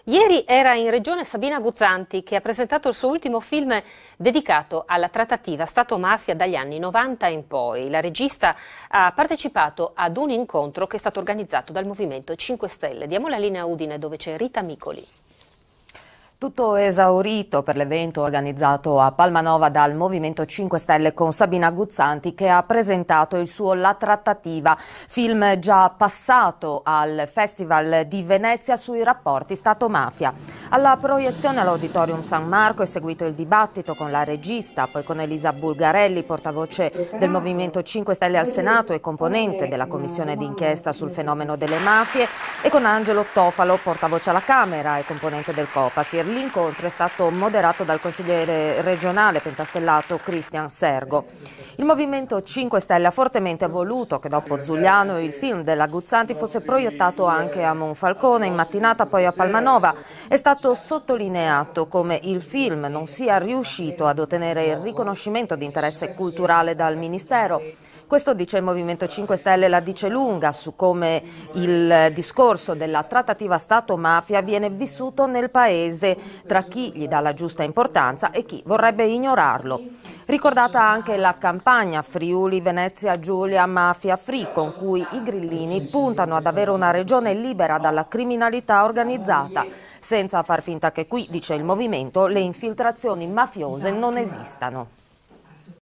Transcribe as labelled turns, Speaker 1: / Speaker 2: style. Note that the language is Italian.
Speaker 1: Ieri era in regione Sabina Guzzanti, che ha presentato il suo ultimo film dedicato alla trattativa Stato-mafia dagli anni 90 in poi. La regista ha partecipato ad un incontro che è stato organizzato dal Movimento 5 Stelle. Diamo la linea a Udine, dove c'è Rita Micoli.
Speaker 2: Tutto esaurito per l'evento organizzato a Palmanova dal Movimento 5 Stelle con Sabina Guzzanti, che ha presentato il suo La trattativa, film già passato al Festival di Venezia sui rapporti Stato-mafia. Alla proiezione all'Auditorium San Marco è seguito il dibattito con la regista, poi con Elisa Bulgarelli, portavoce del Movimento 5 Stelle al Senato e componente della Commissione d'inchiesta sul fenomeno delle mafie, e con Angelo Tofalo, portavoce alla Camera e componente del Copasir. L'incontro è stato moderato dal consigliere regionale pentastellato Cristian Sergo. Il Movimento 5 Stelle ha fortemente voluto che dopo Zuliano il film della Guzzanti fosse proiettato anche a Monfalcone, in mattinata poi a Palmanova. È stato sottolineato come il film non sia riuscito ad ottenere il riconoscimento di interesse culturale dal Ministero. Questo, dice il Movimento 5 Stelle, la dice lunga su come il discorso della trattativa Stato-mafia viene vissuto nel Paese, tra chi gli dà la giusta importanza e chi vorrebbe ignorarlo. Ricordata anche la campagna Friuli Venezia Giulia Mafia Free, con cui i grillini puntano ad avere una regione libera dalla criminalità organizzata, senza far finta che qui, dice il Movimento, le infiltrazioni mafiose non esistano.